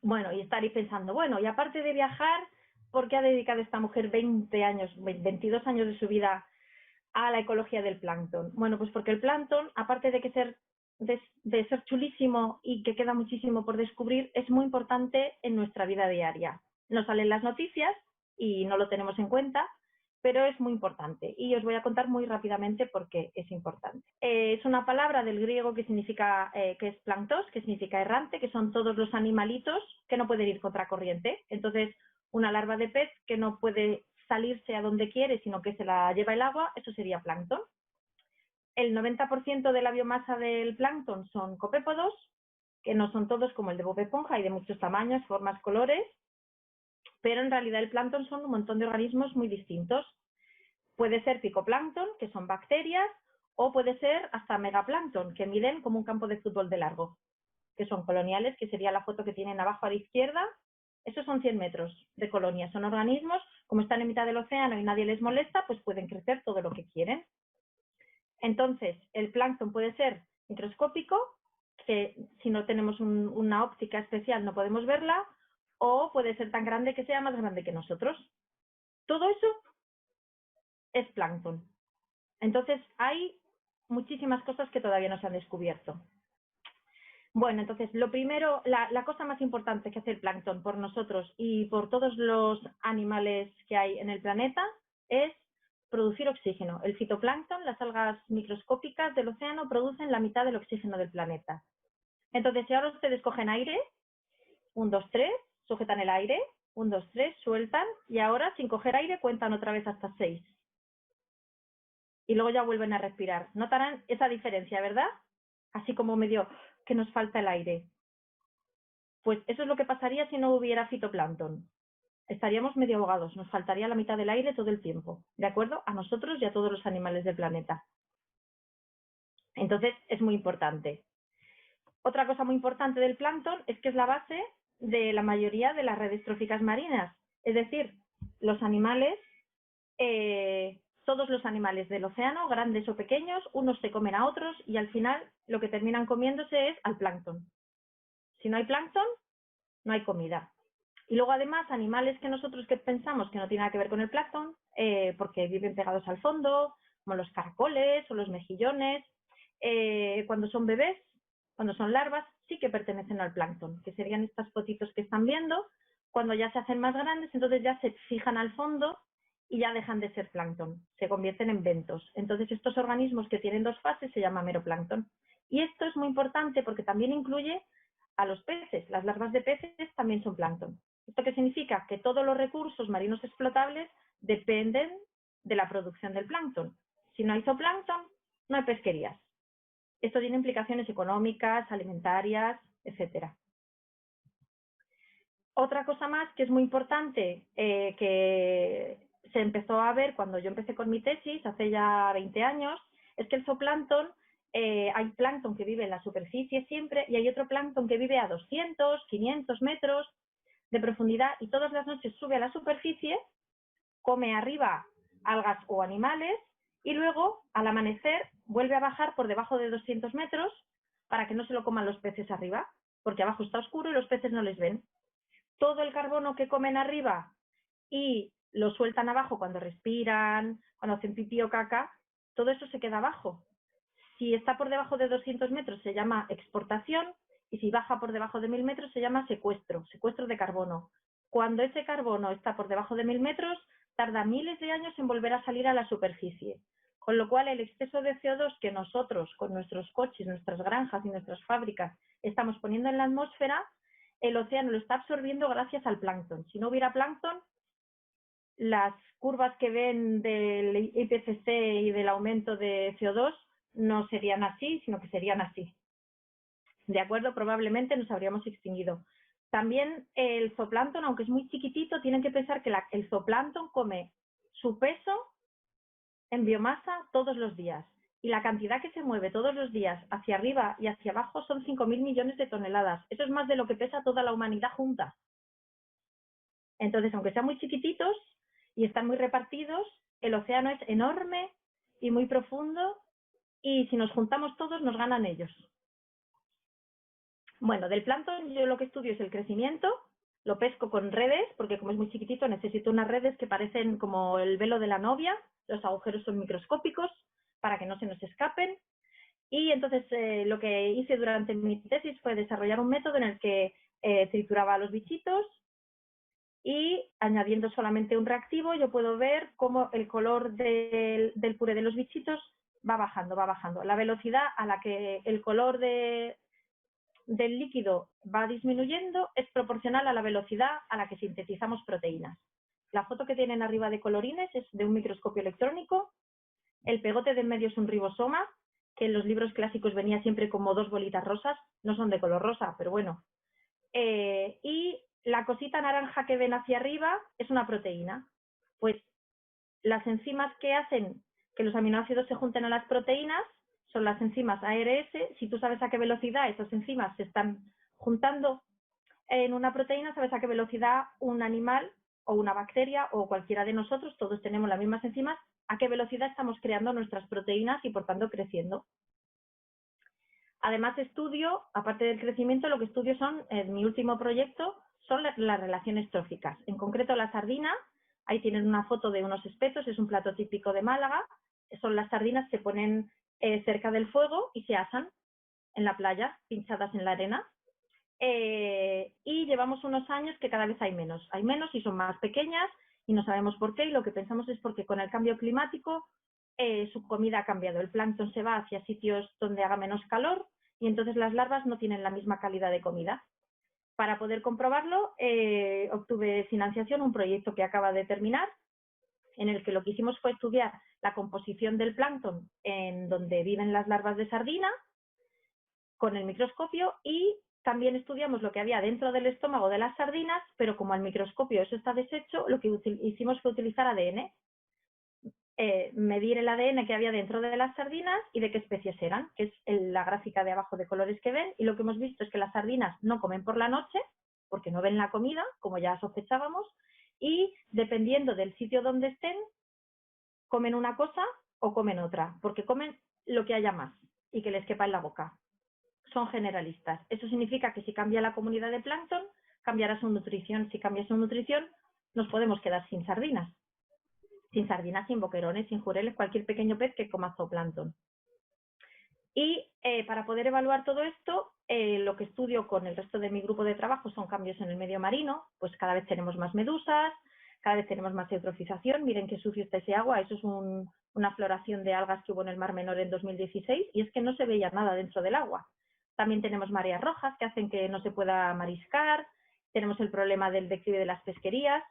Bueno, y estaréis pensando, bueno, y aparte de viajar, ¿por qué ha dedicado esta mujer 20 años, 22 años de su vida a la ecología del plancton? Bueno, pues porque el plancton, aparte de que de ser chulísimo y que queda muchísimo por descubrir, es muy importante en nuestra vida diaria. No salen las noticias y no lo tenemos en cuenta, pero es muy importante. Y os voy a contar muy rápidamente por qué es importante. Es una palabra del griego que significa, que es planctos, que significa errante, que son todos los animalitos que no pueden ir contracorriente. Entonces, una larva de pez que no puede salirse a donde quiere, sino que se la lleva el agua, eso sería plancton. El 90% de la biomasa del plancton son copépodos, que no son todos como el de Bob Esponja, hay de muchos tamaños, formas, colores, pero en realidad el plancton son un montón de organismos muy distintos. Puede ser ficoplancton, que son bacterias, o puede ser hasta megaplancton, que miden como un campo de fútbol de largo, que son coloniales, que sería la foto que tienen abajo a la izquierda. Esos son 100 metros de colonia. Son organismos, como están en mitad del océano y nadie les molesta, pues pueden crecer todo lo que quieren. Entonces, el plancton puede ser microscópico, que si no tenemos una óptica especial no podemos verla, o puede ser tan grande que sea más grande que nosotros. Todo eso es plancton. Entonces, hay muchísimas cosas que todavía no se han descubierto. Bueno, entonces, lo primero, la cosa más importante que hace el plancton por nosotros y por todos los animales que hay en el planeta es producir oxígeno. El fitoplancton, las algas microscópicas del océano, producen la mitad del oxígeno del planeta. Entonces, si ahora ustedes cogen aire, 1, 2, 3, sujetan el aire, 1, 2, 3, sueltan, y ahora, sin coger aire, cuentan otra vez hasta 6. Y luego ya vuelven a respirar. Notarán esa diferencia, ¿verdad? Así como medio que nos falta el aire. Pues eso es lo que pasaría si no hubiera fitoplancton. Estaríamos medio ahogados, nos faltaría la mitad del aire todo el tiempo, ¿de acuerdo? A nosotros y a todos los animales del planeta. Entonces, es muy importante. Otra cosa muy importante del plancton es que es la base de la mayoría de las redes tróficas marinas. Es decir, los animales, todos los animales del océano, grandes o pequeños, unos se comen a otros y al final lo que terminan comiéndose es al plancton. Si no hay plancton, no hay comida. Y luego además animales que nosotros que pensamos que no tienen nada que ver con el plancton, porque viven pegados al fondo, como los caracoles o los mejillones, cuando son bebés, cuando son larvas, sí que pertenecen al plancton, que serían estas fotitos que están viendo. Cuando ya se hacen más grandes, entonces ya se fijan al fondo y ya dejan de ser plancton, se convierten en bentos. Entonces estos organismos que tienen dos fases se llaman meroplancton. Y esto es muy importante porque también incluye a los peces. Las larvas de peces también son plancton. ¿Esto qué significa? Que todos los recursos marinos explotables dependen de la producción del plancton. Si no hay zooplancton, no hay pesquerías. Esto tiene implicaciones económicas, alimentarias, etcétera. Otra cosa más que es muy importante, que se empezó a ver cuando yo empecé con mi tesis, hace ya 20 años, es que el zooplancton, hay plancton que vive en la superficie siempre y hay otro plancton que vive a 200, 500 metros de profundidad y todas las noches sube a la superficie, come arriba algas o animales y luego al amanecer vuelve a bajar por debajo de 200 metros para que no se lo coman los peces arriba, porque abajo está oscuro y los peces no les ven. Todo el carbono que comen arriba y lo sueltan abajo cuando respiran, cuando hacen pipí o caca, todo eso se queda abajo. Si está por debajo de 200 metros se llama exportación y si baja por debajo de 1000 metros se llama secuestro, secuestro de carbono. Cuando ese carbono está por debajo de 1000 metros, tarda miles de años en volver a salir a la superficie. Con lo cual, el exceso de CO2 que nosotros, con nuestros coches, nuestras granjas y nuestras fábricas, estamos poniendo en la atmósfera, el océano lo está absorbiendo gracias al plancton. Si no hubiera plancton, las curvas que ven del IPCC y del aumento de CO2 no serían así, sino que serían así. ¿De acuerdo? Probablemente nos habríamos extinguido. También el zooplancton, aunque es muy chiquitito, tienen que pensar que el zooplancton come su peso en biomasa todos los días. Y la cantidad que se mueve todos los días hacia arriba y hacia abajo son 5.000 millones de toneladas. Eso es más de lo que pesa toda la humanidad junta. Entonces, aunque sean muy chiquititos y están muy repartidos, el océano es enorme y muy profundo y si nos juntamos todos nos ganan ellos. Bueno, del plancton yo lo que estudio es el crecimiento, lo pesco con redes, porque como es muy chiquitito necesito unas redes que parecen como el velo de la novia, los agujeros son microscópicos para que no se nos escapen. Y entonces lo que hice durante mi tesis fue desarrollar un método en el que trituraba a los bichitos y añadiendo solamente un reactivo yo puedo ver cómo el color del puré de los bichitos va bajando, va bajando. La velocidad a la que el color del líquido va disminuyendo es proporcional a la velocidad a la que sintetizamos proteínas. La foto que tienen arriba de colorines es de un microscopio electrónico. El pegote de en medio es un ribosoma, que en los libros clásicos venía siempre como dos bolitas rosas, no son de color rosa, pero bueno. Y la cosita naranja que ven hacia arriba es una proteína. Pues las enzimas que hacen que los aminoácidos se junten a las proteínas son las enzimas ARS. Si tú sabes a qué velocidad esas enzimas se están juntando en una proteína, sabes a qué velocidad un animal o una bacteria o cualquiera de nosotros, todos tenemos las mismas enzimas, a qué velocidad estamos creando nuestras proteínas y por tanto creciendo. Además estudio, aparte del crecimiento, lo que estudio son, en mi último proyecto, son las relaciones tróficas. En concreto la sardina, ahí tienen una foto de unos espetos, es un plato típico de Málaga, son las sardinas que se ponen cerca del fuego y se asan en la playa, pinchadas en la arena. Y llevamos unos años que cada vez hay menos y son más pequeñas y no sabemos por qué, y lo que pensamos es porque con el cambio climático su comida ha cambiado, el plancton se va hacia sitios donde haga menos calor y entonces las larvas no tienen la misma calidad de comida. Para poder comprobarlo obtuve financiación, un proyecto que acaba de terminar, en el que lo que hicimos fue estudiar la composición del plancton en donde viven las larvas de sardina con el microscopio y también estudiamos lo que había dentro del estómago de las sardinas, pero como al microscopio eso está deshecho, lo que hicimos fue utilizar ADN, medir el ADN que había dentro de las sardinas y de qué especies eran, que es la gráfica de abajo de colores que ven, y lo que hemos visto es que las sardinas no comen por la noche, porque no ven la comida, como ya sospechábamos, y dependiendo del sitio donde estén, comen una cosa o comen otra, porque comen lo que haya más y que les quepa en la boca. Son generalistas. Eso significa que si cambia la comunidad de plancton, cambiará su nutrición. Si cambia su nutrición, nos podemos quedar sin sardinas. Sin sardinas, sin boquerones, sin jureles, cualquier pequeño pez que coma zooplancton. Y para poder evaluar todo esto, lo que estudio con el resto de mi grupo de trabajo son cambios en el medio marino, pues cada vez tenemos más medusas, cada vez tenemos más eutrofización, miren qué sucio está ese agua, eso es una floración de algas que hubo en el Mar Menor en 2016 y es que no se veía nada dentro del agua. También tenemos mareas rojas que hacen que no se pueda mariscar, tenemos el problema del declive de las pesquerías.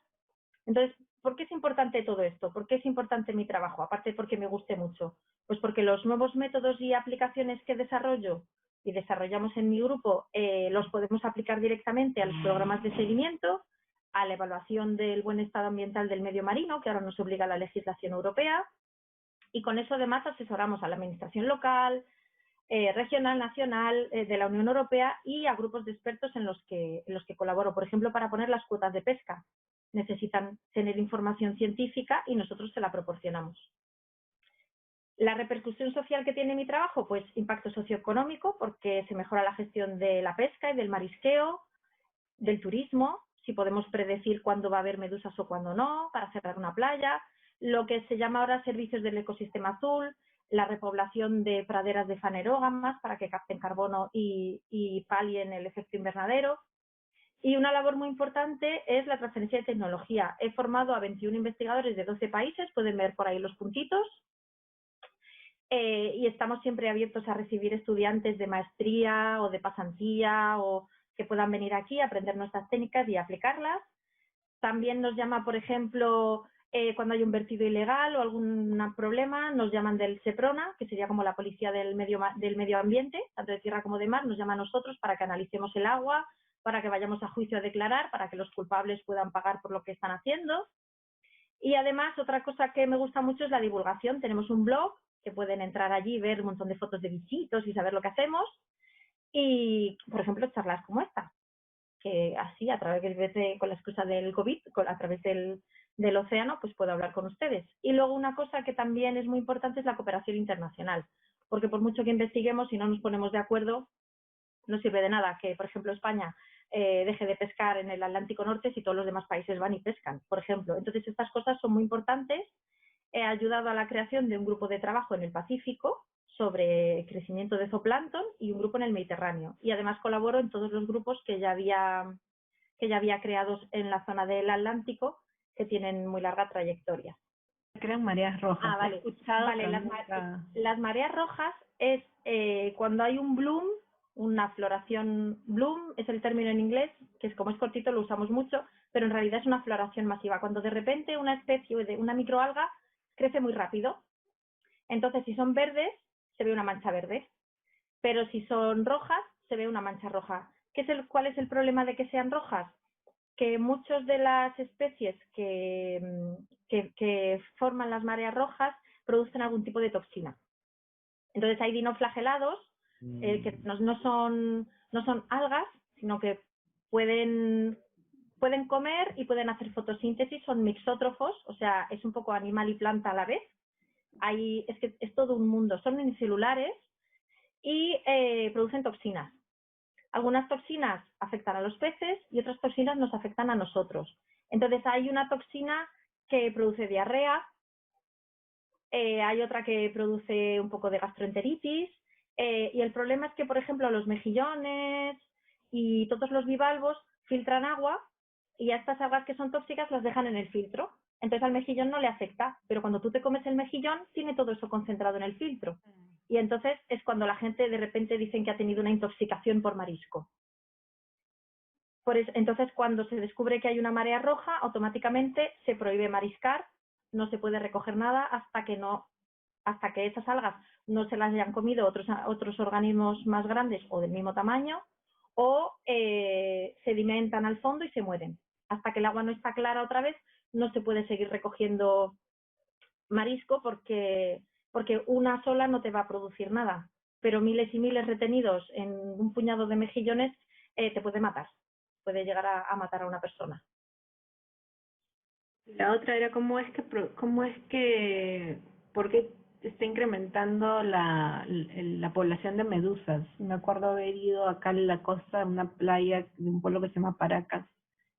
Entonces, ¿por qué es importante todo esto? ¿Por qué es importante mi trabajo? Aparte porque me guste mucho. Pues porque los nuevos métodos y aplicaciones que desarrollo y desarrollamos en mi grupo los podemos aplicar directamente a los programas de seguimiento, a la evaluación del buen estado ambiental del medio marino, que ahora nos obliga la legislación europea, y con eso además asesoramos a la administración local, regional, nacional, de la Unión Europea y a grupos de expertos en los que colaboro. Por ejemplo, para poner las cuotas de pesca. Necesitan tener información científica y nosotros se la proporcionamos. La repercusión social que tiene mi trabajo, pues impacto socioeconómico, porque se mejora la gestión de la pesca y del marisqueo, del turismo, si podemos predecir cuándo va a haber medusas o cuándo no, para cerrar una playa, lo que se llama ahora servicios del ecosistema azul, la repoblación de praderas de fanerógamas para que capten carbono y palien el efecto invernadero. Y una labor muy importante es la transferencia de tecnología. He formado a 21 investigadores de 12 países, pueden ver por ahí los puntitos, y estamos siempre abiertos a recibir estudiantes de maestría o de pasantía o que puedan venir aquí a aprender nuestras técnicas y aplicarlas. También nos llama, por ejemplo, cuando hay un vertido ilegal o algún problema, nos llaman del SEPRONA, que sería como la policía del medio ambiente, tanto de tierra como de mar, nos llama a nosotros para que analicemos el agua, para que vayamos a juicio a declarar, para que los culpables puedan pagar por lo que están haciendo. Y además, otra cosa que me gusta mucho es la divulgación. Tenemos un blog que pueden entrar allí y ver un montón de fotos de bichitos y saber lo que hacemos. Y, por ejemplo, charlas como esta, que así, a través con la excusa del COVID, a través del océano, pues puedo hablar con ustedes. Y luego una cosa que también es muy importante es la cooperación internacional, porque por mucho que investiguemos, si no nos ponemos de acuerdo, no sirve de nada que, por ejemplo, España deje de pescar en el Atlántico Norte si todos los demás países van y pescan, por ejemplo. Entonces, estas cosas son muy importantes. He ayudado a la creación de un grupo de trabajo en el Pacífico sobre crecimiento de zooplancton y un grupo en el Mediterráneo. Y además colaboro en todos los grupos que ya había creados en la zona del Atlántico, que tienen muy larga trayectoria. Crean mareas rojas. Vale. He escuchado, Vale, pero las mareas rojas es cuando hay un bloom, una floración. Bloom es el término en inglés, que es como es cortito lo usamos mucho, pero en realidad es una floración masiva, cuando de repente una especie de una microalga crece muy rápido. Entonces, si son verdes, se ve una mancha verde, pero si son rojas, se ve una mancha roja. ¿Cuál es el problema de que sean rojas? Que muchas de las especies que forman las mareas rojas producen algún tipo de toxina. Entonces hay dinoflagelados que no son algas, sino que pueden comer y pueden hacer fotosíntesis, son mixótrofos, o sea, es un poco animal y planta a la vez. Es que es todo un mundo, son unicelulares y producen toxinas. Algunas toxinas afectan a los peces y otras toxinas nos afectan a nosotros. Entonces hay una toxina que produce diarrea, hay otra que produce un poco de gastroenteritis, y el problema es que, por ejemplo, los mejillones y todos los bivalvos filtran agua y a estas algas que son tóxicas las dejan en el filtro. Entonces al mejillón no le afecta, pero cuando tú te comes el mejillón tiene todo eso concentrado en el filtro. Y entonces es cuando la gente de repente dicen que ha tenido una intoxicación por marisco. Entonces, cuando se descubre que hay una marea roja, automáticamente se prohíbe mariscar, no se puede recoger nada hasta que esas algas no se las hayan comido otros organismos más grandes o del mismo tamaño, o sedimentan al fondo y se mueren. Hasta que el agua no está clara otra vez, no se puede seguir recogiendo marisco porque una sola no te va a producir nada, pero miles y miles retenidos en un puñado de mejillones te puede matar. Puede llegar a matar a una persona. la otra era cómo es que, ¿por qué está incrementando la población de medusas? Me acuerdo haber ido acá en la costa, a una playa de un pueblo que se llama Paracas,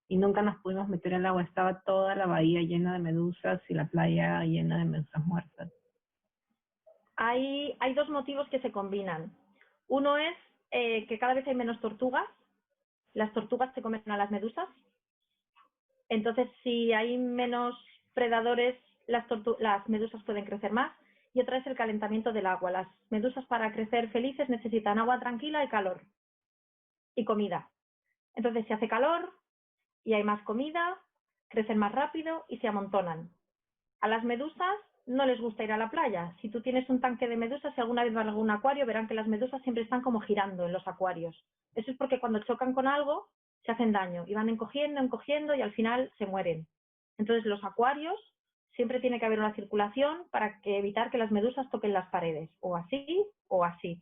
y nunca nos pudimos meter al agua, estaba toda la bahía llena de medusas y la playa llena de medusas muertas. Hay dos motivos que se combinan. Uno es que cada vez hay menos tortugas. Las tortugas se comen a las medusas. Entonces, si hay menos predadores, las medusas pueden crecer más. Y otra es el calentamiento del agua. Las medusas, para crecer felices, necesitan agua tranquila y calor. Y comida. Entonces, si hace calor y hay más comida, crecen más rápido y se amontonan. A las medusas no les gusta ir a la playa. Si tú tienes un tanque de medusas, si alguna vez van a algún acuario, verán que las medusas siempre están como girando en los acuarios. Eso es porque cuando chocan con algo, se hacen daño y van encogiendo y al final se mueren. Entonces, los acuarios siempre tiene que haber una circulación para evitar que las medusas toquen las paredes, o así o así.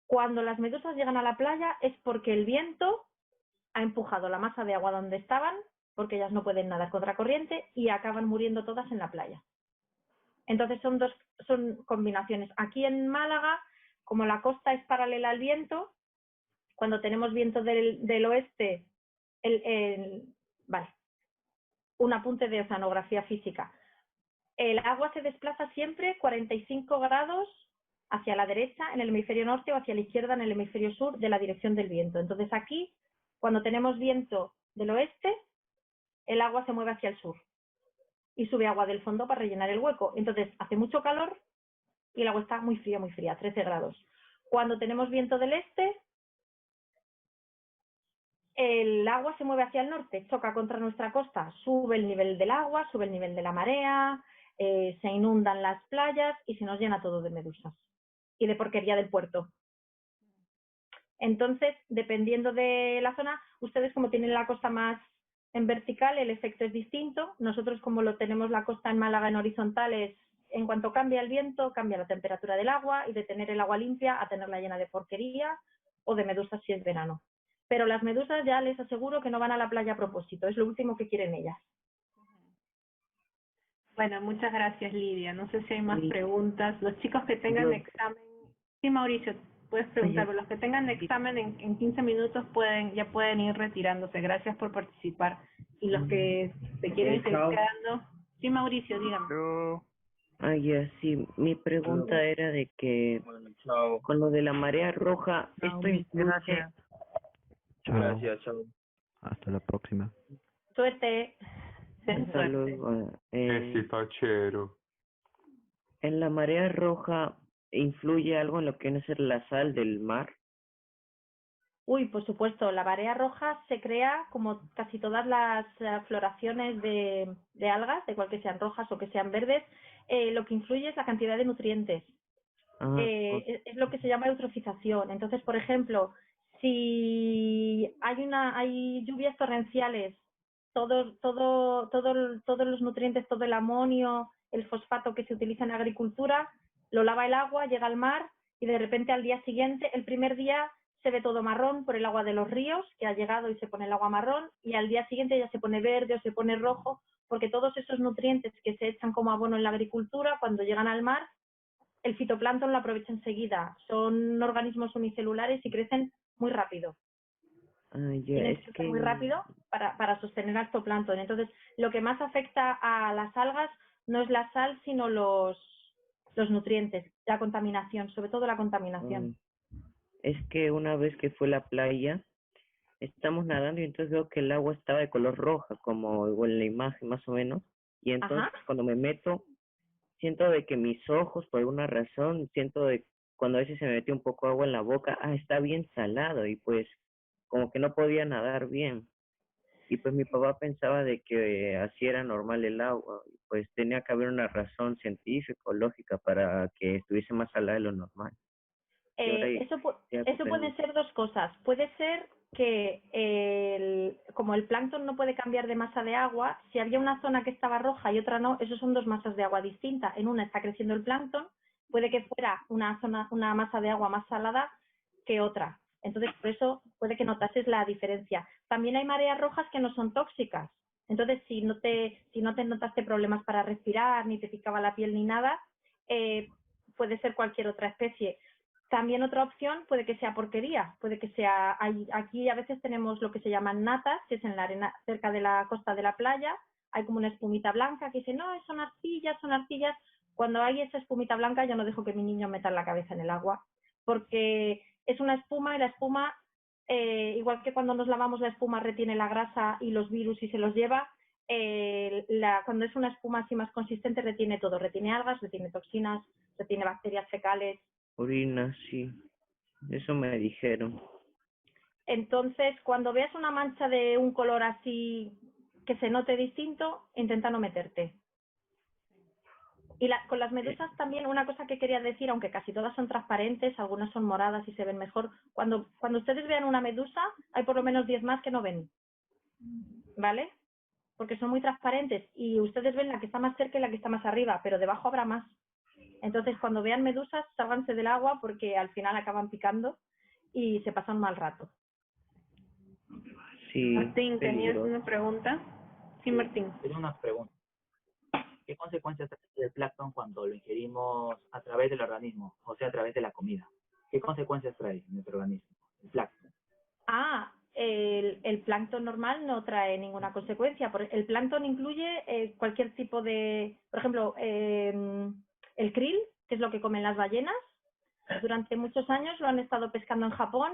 Cuando las medusas llegan a la playa es porque el viento ha empujado la masa de agua donde estaban, porque ellas no pueden nadar contra corriente y acaban muriendo todas en la playa. Entonces son combinaciones. Aquí en Málaga, como la costa es paralela al viento, cuando tenemos viento del oeste, vale, un apunte de oceanografía física. El agua se desplaza siempre 45 grados hacia la derecha en el hemisferio norte o hacia la izquierda en el hemisferio sur de la dirección del viento. Entonces aquí, cuando tenemos viento del oeste, el agua se mueve hacia el sur y sube agua del fondo para rellenar el hueco. Entonces hace mucho calor y el agua está muy fría, 13 grados. Cuando tenemos viento del este, el agua se mueve hacia el norte, choca contra nuestra costa, sube el nivel del agua, sube el nivel de la marea, se inundan las playas y se nos llena todo de medusas y de porquería del puerto. Entonces, dependiendo de la zona, ustedes como tienen la costa más en vertical, el efecto es distinto. Nosotros, como lo tenemos la costa en Málaga en horizontal, en cuanto cambia el viento, cambia la temperatura del agua, y de tener el agua limpia a tenerla llena de porquería o de medusas si es verano. Pero las medusas ya les aseguro que no van a la playa a propósito, es lo último que quieren ellas. Bueno, muchas gracias, Lidia. No sé si hay más preguntas. Los chicos que tengan examen. Sí, Mauricio. puedes preguntar. Pero los que tengan examen en 15 minutos ya pueden ir retirándose. Gracias por participar. Y los que se quieren seguir quedando. Sí, Mauricio, dígame. Ya, sí. Mi pregunta era de que con lo de la marea roja, esto influye. Gracias, chao. Hasta la próxima. Suerte. Hasta luego. Tachero. En la marea roja, ¿influye algo en lo que viene a ser la sal del mar? Uy, por supuesto, la marea roja se crea como casi todas las floraciones de algas, de cual que sean rojas o que sean verdes, lo que influye es la cantidad de nutrientes. Es lo que se llama eutrofización. Entonces, por ejemplo, si hay lluvias torrenciales, todos los nutrientes, todo el amonio, el fosfato que se utiliza en la agricultura, lo lava el agua, llega al mar y de repente al día siguiente, el primer día se ve todo marrón por el agua de los ríos, que ha llegado y se pone el agua marrón, y al día siguiente ya se pone verde o se pone rojo, porque todos esos nutrientes que se echan como abono en la agricultura, cuando llegan al mar, el fitoplancton lo aprovecha enseguida. Son organismos unicelulares y crecen muy rápido. Tienen que crecer muy rápido para sostener al fitoplancton. Entonces, lo que más afecta a las algas no es la sal, sino los nutrientes, la contaminación, sobre todo la contaminación. Es que una vez que fue a la playa, estamos nadando y entonces veo que el agua estaba de color roja, como igual en la imagen más o menos. Y entonces cuando me meto, siento de que mis ojos, por alguna razón, siento de cuando a veces se me metió un poco agua en la boca, está bien salado y pues como que no podía nadar bien. Y pues mi papá pensaba de que así era normal el agua, y pues tenía que haber una razón científica o lógica para que estuviese más salada de lo normal. Eso puede ser dos cosas. Puede ser que como el plancton no puede cambiar de masa de agua, si había una zona que estaba roja y otra no, esos son dos masas de agua distintas. En una está creciendo el plancton, puede que fuera una masa de agua más salada que otra. Entonces, por eso puede que notases la diferencia. También hay mareas rojas que no son tóxicas. Entonces, si no te notaste problemas para respirar, ni te picaba la piel ni nada, puede ser cualquier otra especie. También otra opción puede que sea porquería, puede que sea, aquí a veces tenemos lo que se llaman natas, que es en la arena cerca de la costa de la playa, hay como una espumita blanca que dice, no, son arcillas, son arcillas. Cuando hay esa espumita blanca yo no dejo que mi niño meta la cabeza en el agua, porque es una espuma y la espuma, igual que cuando nos lavamos la espuma retiene la grasa y los virus y se los lleva, cuando es una espuma así más consistente retiene todo, retiene algas, retiene toxinas, retiene bacterias fecales. Orina, sí. Eso me dijeron. Entonces, cuando veas una mancha de un color así que se note distinto, intenta no meterte. Y con las medusas también, una cosa que quería decir, aunque casi todas son transparentes, algunas son moradas y se ven mejor, cuando ustedes vean una medusa, hay por lo menos 10 más que no ven, ¿vale? Porque son muy transparentes y ustedes ven la que está más cerca y la que está más arriba, pero debajo habrá más. Entonces, cuando vean medusas, sálganse del agua porque al final acaban picando y se pasan un mal rato. Sí. Martín, ¿tenías una pregunta? Sí, Martín. Tengo una pregunta. ¿Qué consecuencias trae el plancton cuando lo ingerimos a través del organismo, o sea, a través de la comida? ¿Qué consecuencias trae en nuestro organismo el plancton? El plancton normal no trae ninguna consecuencia. El plancton incluye cualquier tipo de, por ejemplo, el krill, que es lo que comen las ballenas. Durante muchos años lo han estado pescando en Japón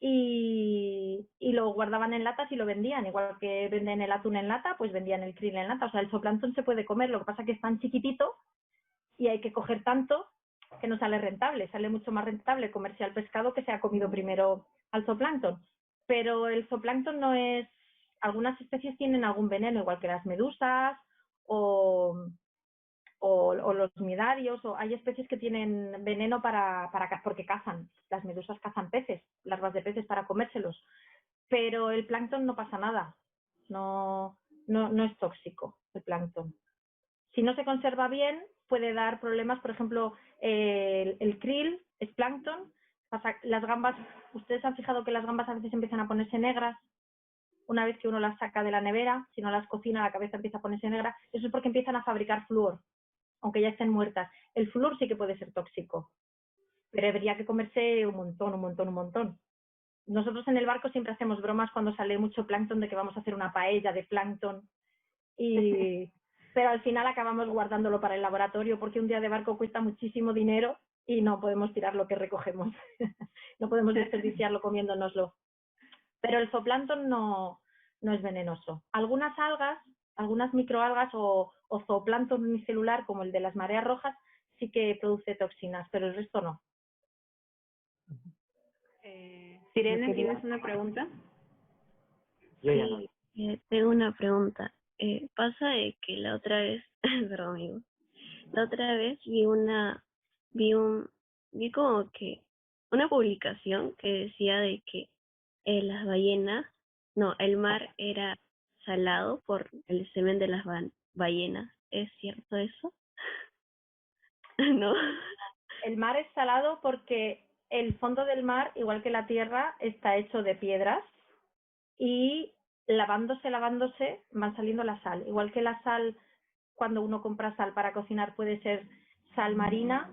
y lo guardaban en latas y lo vendían. Igual que venden el atún en lata, pues vendían el krill en lata. O sea, el zooplancton se puede comer, lo que pasa es que es tan chiquitito y hay que coger tanto que no sale rentable. Sale mucho más rentable comerse al pescado que se ha comido primero al zooplancton. Pero el zooplancton no es... Algunas especies tienen algún veneno, igual que las medusas o los midarios, o hay especies que tienen veneno porque cazan. Las medusas cazan peces, larvas de peces para comérselos. Pero el plancton no pasa nada. No es tóxico el plancton. Si no se conserva bien, puede dar problemas. Por ejemplo, el krill es plancton. Las gambas, ustedes han fijado que las gambas a veces empiezan a ponerse negras una vez que uno las saca de la nevera. Si no las cocina, la cabeza empieza a ponerse negra. Eso es porque empiezan a fabricar flúor, aunque ya estén muertas. El flúor sí que puede ser tóxico. pero habría que comerse un montón, un montón, un montón. Nosotros en el barco siempre hacemos bromas cuando sale mucho plancton de que vamos a hacer una paella de plancton, pero al final acabamos guardándolo para el laboratorio porque un día de barco cuesta muchísimo dinero y no podemos tirar lo que recogemos. No podemos desperdiciarlo comiéndonoslo. Pero el zooplancton no es venenoso. Algunas algas, algunas microalgas o zooplancton unicelular, como el de las mareas rojas, sí que produce toxinas, pero el resto no. Sirene, ¿tienes una pregunta? Yo ya no. Tengo una pregunta. Pasa de que la otra vez, perdón, amigo, la otra vez vi como que una publicación que decía de que las ballenas, no, el mar era salado por el semen de las ballenas. ¿Es cierto eso? No. El mar es salado porque el fondo del mar, igual que la tierra, está hecho de piedras y lavándose, van saliendo la sal. Igual que la sal, cuando uno compra sal para cocinar, puede ser sal marina,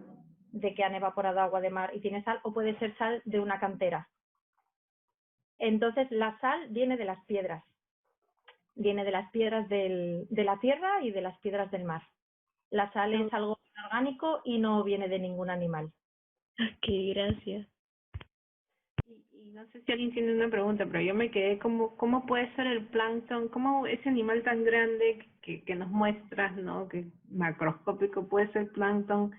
de que han evaporado agua de mar y tiene sal, o puede ser sal de una cantera. Entonces, la sal viene de las piedras. Viene de las piedras de la tierra y de las piedras del mar. La sal es algo orgánico y no viene de ningún animal. Ok, gracias. Y no sé si alguien tiene una pregunta, pero yo me quedé ¿cómo puede ser el plancton? ¿Cómo ese animal tan grande que nos muestras, ¿no? Que macroscópico puede ser plancton?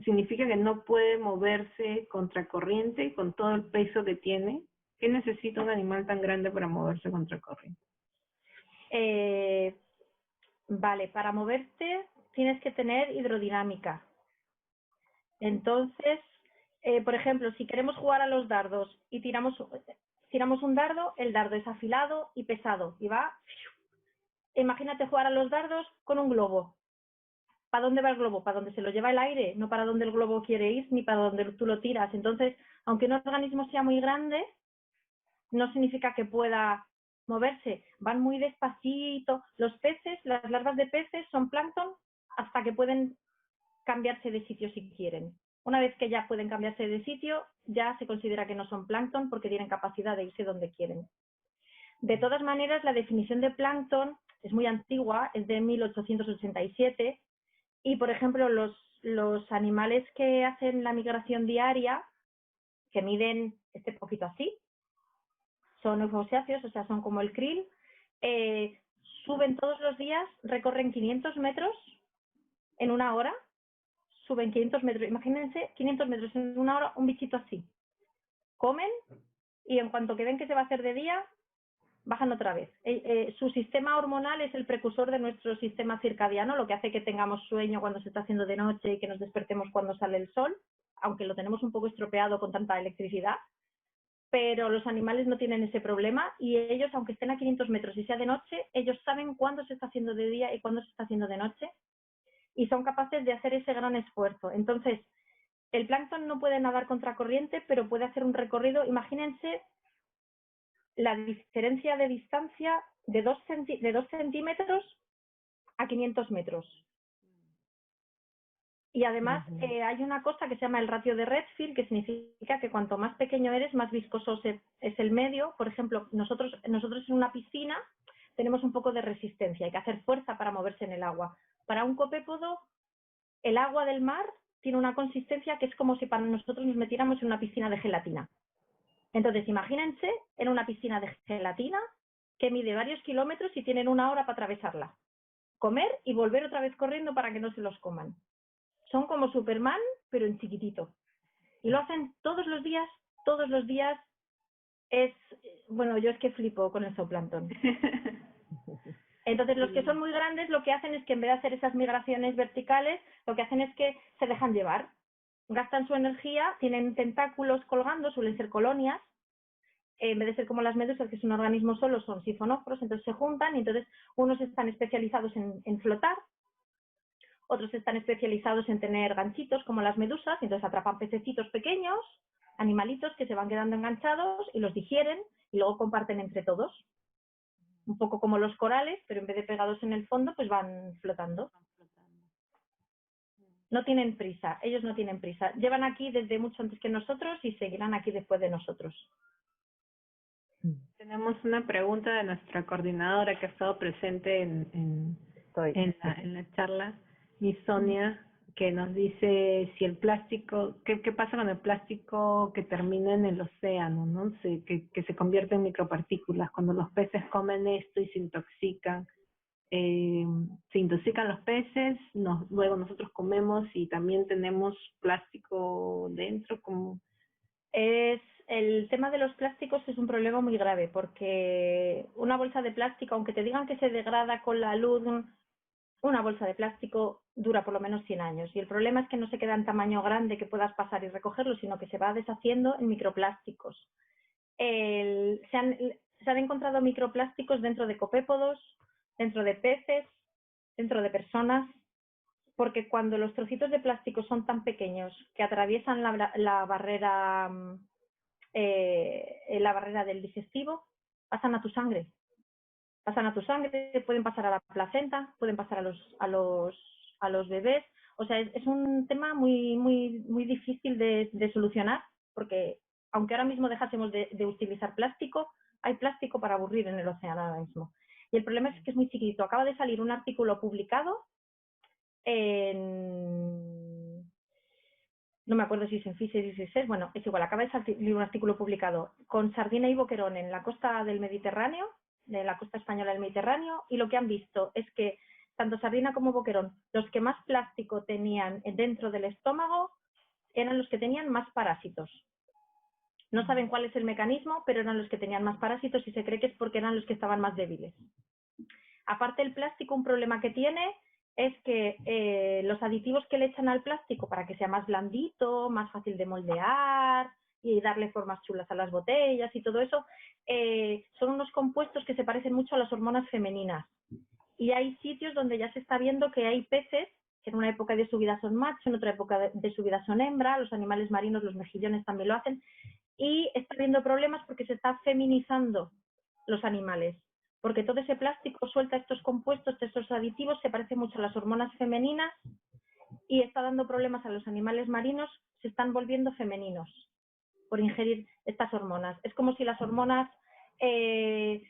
¿Significa que no puede moverse contracorriente con todo el peso que tiene? ¿Qué necesita un animal tan grande para moverse contracorriente? Vale, para moverte tienes que tener hidrodinámica. Entonces, por ejemplo, si queremos jugar a los dardos y tiramos un dardo, el dardo es afilado y pesado y va. Imagínate jugar a los dardos con un globo. ¿Para dónde va el globo? Para donde se lo lleva el aire, no para donde el globo quiere ir ni para donde tú lo tiras. Entonces, aunque un organismo sea muy grande, no significa que pueda moverse. Van muy despacito. Los peces, las larvas de peces son plancton hasta que pueden cambiarse de sitio si quieren. Una vez que ya pueden cambiarse de sitio, ya se considera que no son plancton porque tienen capacidad de irse donde quieren. De todas maneras, la definición de plancton es muy antigua, es de 1887, y por ejemplo, los animales que hacen la migración diaria, que miden este poquito así, son eufausiáceos, o sea, son como el krill, suben todos los días, recorren 500 metros en una hora, suben 500 metros, imagínense 500 metros en una hora, un bichito así. Comen y en cuanto que ven que se va a hacer de día, bajan otra vez. Su sistema hormonal es el precursor de nuestro sistema circadiano, lo que hace que tengamos sueño cuando se está haciendo de noche y que nos despertemos cuando sale el sol, aunque lo tenemos un poco estropeado con tanta electricidad. Pero los animales no tienen ese problema y ellos, aunque estén a 500 metros y sea de noche, ellos saben cuándo se está haciendo de día y cuándo se está haciendo de noche y son capaces de hacer ese gran esfuerzo. Entonces, el plancton no puede nadar contracorriente, pero puede hacer un recorrido. Imagínense la diferencia de distancia de 2 centímetros a 500 metros. Y además hay una cosa que se llama el ratio de Redfield, que significa que cuanto más pequeño eres, más viscoso es el medio. Por ejemplo, nosotros en una piscina tenemos un poco de resistencia, hay que hacer fuerza para moverse en el agua. Para un copépodo, el agua del mar tiene una consistencia que es como si para nosotros nos metiéramos en una piscina de gelatina. Entonces, imagínense en una piscina de gelatina que mide varios kilómetros y tienen una hora para atravesarla. Comer y volver otra vez corriendo para que no se los coman. Son como Superman, pero en chiquitito. Y lo hacen todos los días, todos los días. Bueno, yo es que flipo con el zooplancton. Entonces, los que son muy grandes lo que hacen es que en vez de hacer esas migraciones verticales, lo que hacen es que se dejan llevar. Gastan su energía, tienen tentáculos colgando, suelen ser colonias. En vez de ser como las medusas, que es un organismo solo, son sifonóforos, entonces se juntan y entonces unos están especializados en flotar, otros están especializados en tener ganchitos como las medusas, y entonces atrapan pececitos pequeños, animalitos que se van quedando enganchados y los digieren y luego comparten entre todos. Un poco como los corales, pero en vez de pegados en el fondo, pues van flotando. No tienen prisa, ellos no tienen prisa. Llevan aquí desde mucho antes que nosotros y seguirán aquí después de nosotros. Tenemos una pregunta de nuestra coordinadora que ha estado presente en la charla, mi Sonia, que nos dice si el plástico, ¿qué pasa con el plástico que termina en el océano, ¿no? Que se convierte en micropartículas cuando los peces comen esto y se intoxican. Se intoxican los peces, luego nosotros comemos y también tenemos plástico dentro, como... El tema de los plásticos es un problema muy grave porque una bolsa de plástico, aunque te digan que se degrada con la luz, una bolsa de plástico dura por lo menos 100 años. Y el problema es que no se queda en tamaño grande que puedas pasar y recogerlo, sino que se va deshaciendo en microplásticos. Se han encontrado microplásticos dentro de copépodos, dentro de peces, dentro de personas, porque cuando los trocitos de plástico son tan pequeños que atraviesan la barrera del digestivo, pasan a tu sangre. Pueden pasar a la placenta, pueden pasar a los bebés. O sea, es un tema muy difícil de solucionar, porque aunque ahora mismo dejásemos de utilizar plástico, hay plástico para aburrir en el océano ahora mismo. Y el problema es que es muy chiquito. Acaba de salir un artículo publicado no me acuerdo si es en Fisheries Research, bueno, es igual, acaba de salir un artículo publicado con sardina y boquerón en la costa del Mediterráneo, de la costa española del Mediterráneo, y lo que han visto es que tanto sardina como boquerón, los que más plástico tenían dentro del estómago eran los que tenían más parásitos. No saben cuál es el mecanismo, pero eran los que tenían más parásitos y se cree que es porque eran los que estaban más débiles. Aparte el plástico, un problema que tiene es que los aditivos que le echan al plástico para que sea más blandito, más fácil de moldear y darle formas chulas a las botellas y todo eso, son unos compuestos que se parecen mucho a las hormonas femeninas. Y hay sitios donde ya se está viendo que hay peces que en una época de su vida son macho, en otra época de su vida son hembra, los animales marinos, los mejillones también lo hacen, y está habiendo problemas porque se está feminizando los animales, porque todo ese plástico suelta estos compuestos, estos aditivos, se parece mucho a las hormonas femeninas y está dando problemas a los animales marinos, se están volviendo femeninos por ingerir estas hormonas. Es como si las hormonas que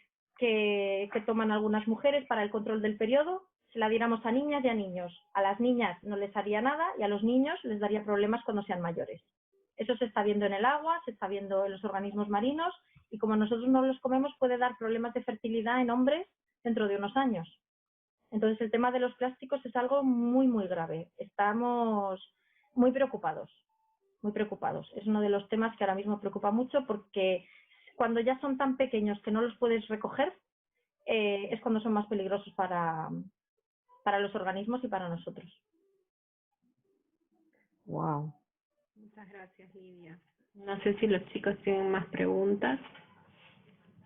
toman algunas mujeres para el control del periodo se la diéramos a niñas y a niños. A las niñas no les haría nada y a los niños les daría problemas cuando sean mayores. Eso se está viendo en el agua, se está viendo en los organismos marinos y como nosotros no los comemos puede dar problemas de fertilidad en hombres dentro de unos años. Entonces el tema de los plásticos es algo muy grave. Estamos muy preocupados, muy preocupados. Es uno de los temas que ahora mismo preocupa mucho porque cuando ya son tan pequeños que no los puedes recoger, es cuando son más peligrosos para los organismos y para nosotros. Wow. Muchas gracias, Lidia. No sé si los chicos tienen más preguntas.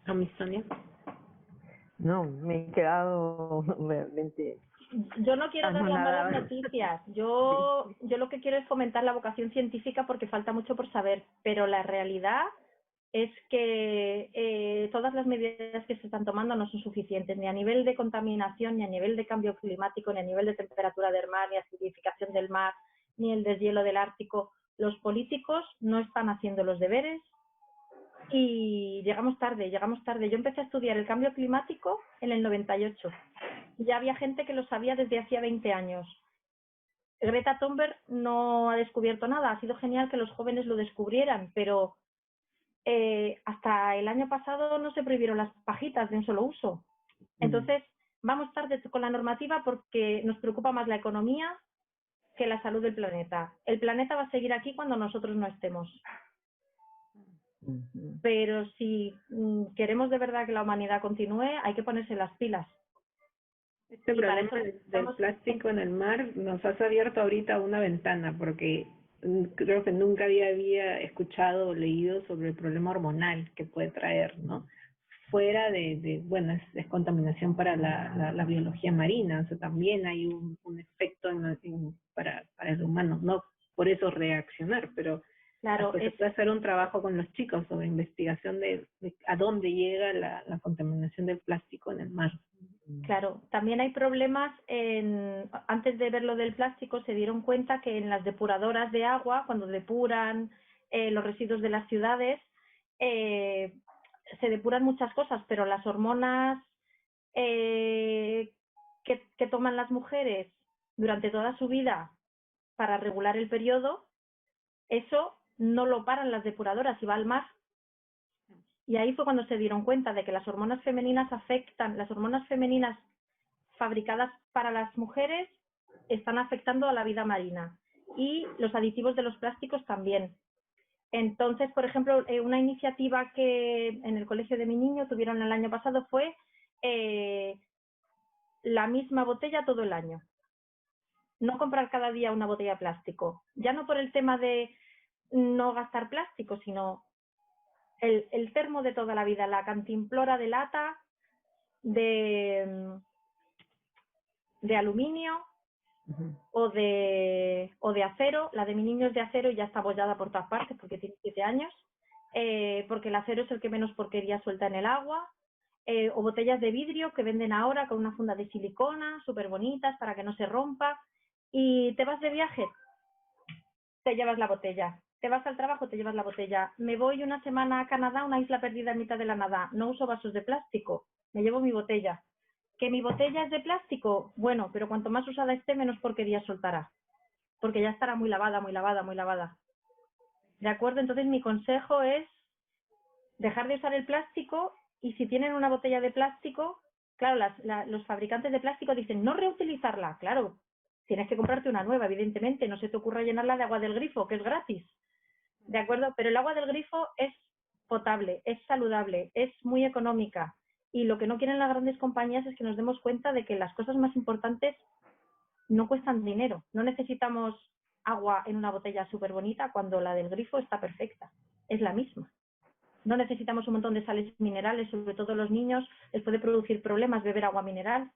¿A mi Sonia? No, me he quedado realmente... Yo no quiero dar las malas noticias. Yo lo que quiero es fomentar la vocación científica porque falta mucho por saber, pero la realidad es que todas las medidas que se están tomando no son suficientes, ni a nivel de contaminación, ni a nivel de cambio climático, ni a nivel de temperatura del mar, ni acidificación del mar, ni el deshielo del Ártico. Los políticos no están haciendo los deberes y llegamos tarde. Yo empecé a estudiar el cambio climático en el 98. Ya había gente que lo sabía desde hacía 20 años. Greta Thunberg no ha descubierto nada. Ha sido genial que los jóvenes lo descubrieran, pero hasta el año pasado no se prohibieron las pajitas de un solo uso. Entonces, vamos tarde con la normativa porque nos preocupa más la economía que la salud del planeta. El planeta va a seguir aquí cuando nosotros no estemos. Pero si queremos de verdad que la humanidad continúe, hay que ponerse las pilas. Este problema del plástico en el mar nos has abierto ahorita una ventana, porque creo que nunca había escuchado o leído sobre el problema hormonal que puede traer, ¿no? Fuera bueno, es contaminación para la biología marina, o sea, también hay un efecto para el humano, no por eso reaccionar, pero claro, se puede hacer un trabajo con los chicos sobre investigación de a dónde llega la contaminación del plástico en el mar. Claro, también hay problemas antes de ver lo del plástico, se dieron cuenta que en las depuradoras de agua, cuando depuran los residuos de las ciudades, se depuran muchas cosas, pero las hormonas que toman las mujeres durante toda su vida para regular el periodo, eso no lo paran las depuradoras y va al mar. Y ahí fue cuando se dieron cuenta de que las hormonas femeninas fabricadas para las mujeres están afectando a la vida marina y los aditivos de los plásticos también. Entonces, por ejemplo, una iniciativa que en el colegio de mi niño tuvieron el año pasado fue la misma botella todo el año. No comprar cada día una botella de plástico. Ya no por el tema de no gastar plástico, sino el termo de toda la vida, la cantimplora de lata, de aluminio o de acero. La de mi niño es de acero y ya está abollada por todas partes porque tiene 7 años, porque el acero es el que menos porquería suelta en el agua. O botellas de vidrio que venden ahora con una funda de silicona, súper bonitas para que no se rompa. Y te vas de viaje, te llevas la botella. Te vas al trabajo, te llevas la botella. Me voy una semana a Canadá, una isla perdida en mitad de la nada. No uso vasos de plástico, me llevo mi botella. ¿Que mi botella es de plástico? Bueno, pero cuanto más usada esté, menos porquería soltará. Porque ya estará muy lavada, muy lavada, muy lavada. ¿De acuerdo? Entonces mi consejo es dejar de usar el plástico y si tienen una botella de plástico, claro, los fabricantes de plástico dicen no reutilizarla. Claro, tienes que comprarte una nueva, evidentemente. No se te ocurra llenarla de agua del grifo, que es gratis. ¿De acuerdo? Pero el agua del grifo es potable, es saludable, es muy económica. Y lo que no quieren las grandes compañías es que nos demos cuenta de que las cosas más importantes no cuestan dinero. No necesitamos agua en una botella súper bonita cuando la del grifo está perfecta. Es la misma. No necesitamos un montón de sales minerales, sobre todo los niños les puede producir problemas beber agua mineral.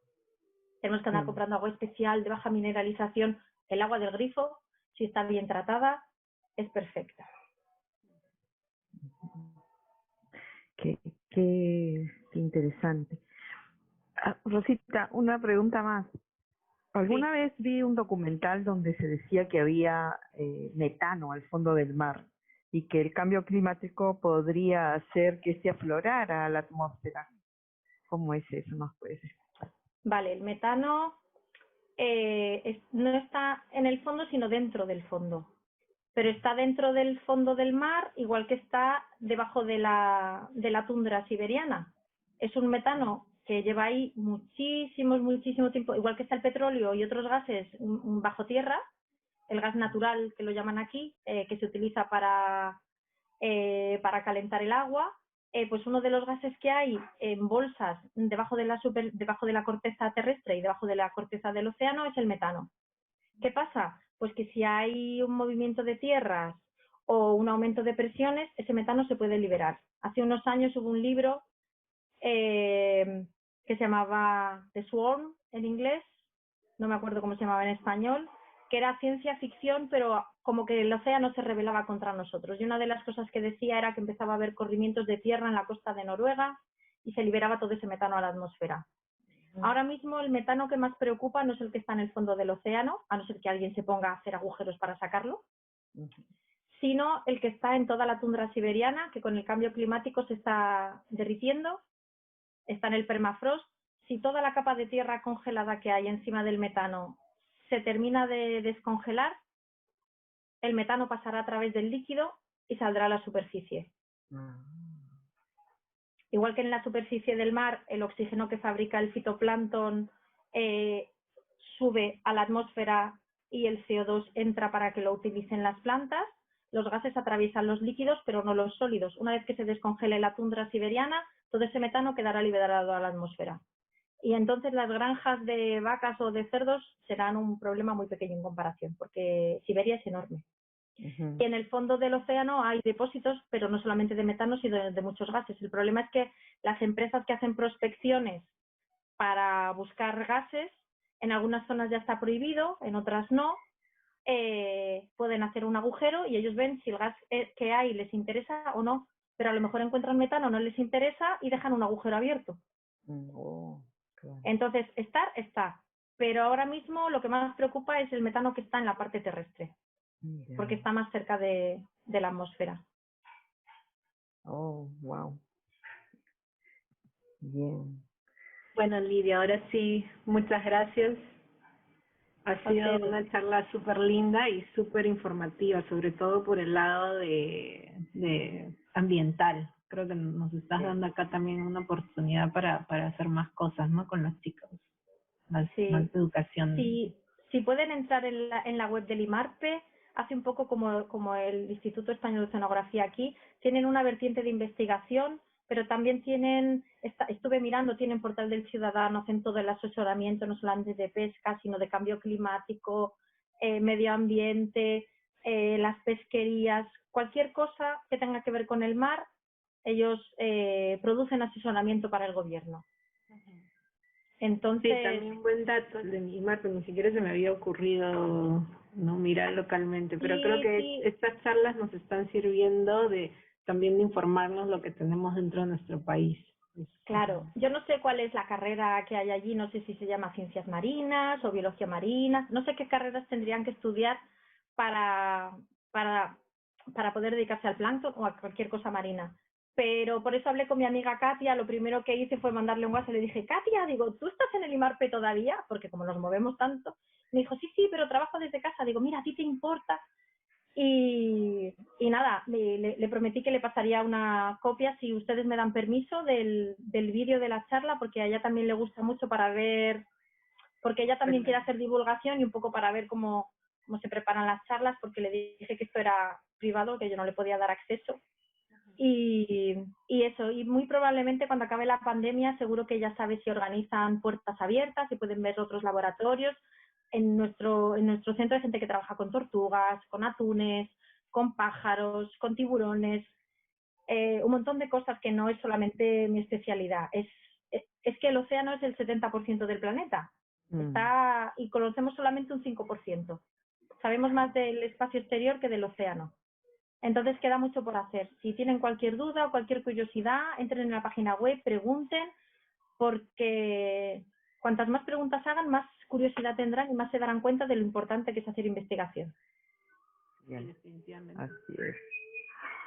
Tenemos que andar comprando agua especial de baja mineralización. El agua del grifo, si está bien tratada, es perfecta. Qué interesante. Rosita, una pregunta más. Alguna vez vi un documental donde se decía que había metano al fondo del mar y que el cambio climático podría hacer que se aflorara la atmósfera. ¿Cómo es eso? ¿Nos puedes explicar? Vale, el metano no está en el fondo, sino dentro del fondo. Pero está dentro del fondo del mar, igual que está debajo de la tundra siberiana. Es un metano que lleva ahí muchísimo tiempo, igual que está el petróleo y otros gases bajo tierra, el gas natural que lo llaman aquí, que se utiliza para calentar el agua, pues uno de los gases que hay en bolsas debajo de la corteza terrestre y debajo de la corteza del océano es el metano. ¿Qué pasa? Pues que si hay un movimiento de tierras o un aumento de presiones, ese metano se puede liberar. Hace unos años hubo un libro que se llamaba The Swarm en inglés, no me acuerdo cómo se llamaba en español, que era ciencia ficción, pero como que el océano se rebelaba contra nosotros. Y una de las cosas que decía era que empezaba a haber corrimientos de tierra en la costa de Noruega y se liberaba todo ese metano a la atmósfera. Ahora mismo el metano que más preocupa no es el que está en el fondo del océano, a no ser que alguien se ponga a hacer agujeros para sacarlo, sino el que está en toda la tundra siberiana, que con el cambio climático se está derritiendo, está en el permafrost. Si toda la capa de tierra congelada que hay encima del metano se termina de descongelar, el metano pasará a través del líquido y saldrá a la superficie. Igual que en la superficie del mar, el oxígeno que fabrica el fitoplancton sube a la atmósfera y el CO2 entra para que lo utilicen las plantas, los gases atraviesan los líquidos, pero no los sólidos. Una vez que se descongele la tundra siberiana, todo ese metano quedará liberado a la atmósfera. Y entonces las granjas de vacas o de cerdos serán un problema muy pequeño en comparación, porque Siberia es enorme. Y en el fondo del océano hay depósitos, pero no solamente de metano, sino de muchos gases. El problema es que las empresas que hacen prospecciones para buscar gases, en algunas zonas ya está prohibido, en otras no, pueden hacer un agujero y ellos ven si el gas que hay les interesa o no, pero a lo mejor encuentran metano, no les interesa y dejan un agujero abierto. Entonces, está. Pero ahora mismo lo que más preocupa es el metano que está en la parte terrestre, porque está más cerca de la atmósfera. Oh, wow. Bien. Bueno, Lidia, ahora sí, muchas gracias. Ha sido una charla súper linda y súper informativa, sobre todo por el lado de ambiental. Creo que nos estás dando acá también una oportunidad para hacer más cosas, ¿no? Con los chicos, más educación. Sí, si pueden entrar en la web del IMARPE, hace un poco como el Instituto Español de Oceanografía aquí, tienen una vertiente de investigación, pero también estuve mirando, tienen portal del ciudadano, hacen todo el asesoramiento, no solamente de pesca, sino de cambio climático, medio ambiente, las pesquerías, cualquier cosa que tenga que ver con el mar, ellos producen asesoramiento para el gobierno. Entonces, sí, también buen dato de mi marco, ni siquiera se me había ocurrido no mirar localmente, pero creo que estas charlas nos están sirviendo también de informarnos lo que tenemos dentro de nuestro país. Claro, yo no sé cuál es la carrera que hay allí, no sé si se llama ciencias marinas o biología marina, no sé qué carreras tendrían que estudiar para poder dedicarse al plancton o a cualquier cosa marina. Pero por eso hablé con mi amiga Katia, lo primero que hice fue mandarle un WhatsApp y le dije, Katia, digo, ¿tú estás en el IMARPE todavía? Porque como nos movemos tanto, me dijo, sí, pero trabajo desde casa. Digo, mira, ¿a ti te importa? Y nada, le prometí que le pasaría una copia si ustedes me dan permiso del vídeo de la charla, porque a ella también le gusta mucho para ver, porque ella también quiere hacer divulgación y un poco para ver cómo se preparan las charlas, porque le dije que esto era privado, que yo no le podía dar acceso. Y eso, y muy probablemente cuando acabe la pandemia seguro que ya sabe si organizan puertas abiertas, si pueden ver otros laboratorios. En nuestro centro hay gente que trabaja con tortugas, con atunes, con pájaros, con tiburones, un montón de cosas que no es solamente mi especialidad. Es que el océano es el 70% del planeta. Y conocemos solamente un 5%. Sabemos más del espacio exterior que del océano. Entonces queda mucho por hacer. Si tienen cualquier duda o cualquier curiosidad, entren en la página web, pregunten, porque cuantas más preguntas hagan, más curiosidad tendrán y más se darán cuenta de lo importante que es hacer investigación. Bien. Definitivamente. Así es.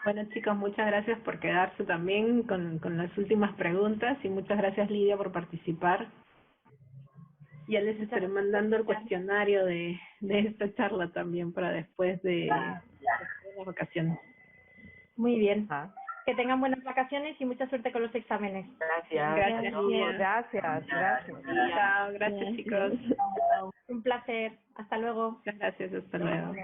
Bueno, chicos, muchas gracias por quedarse también con las últimas preguntas y muchas gracias, Lidia, por participar. Ya les estaré mandando el cuestionario de esta charla también para después de las vacaciones. Muy bien. Que tengan buenas vacaciones y mucha suerte con los exámenes. Gracias, Lidia. Gracias. Chao, gracias, chicos. Un placer. Hasta luego. Muchas gracias, hasta luego.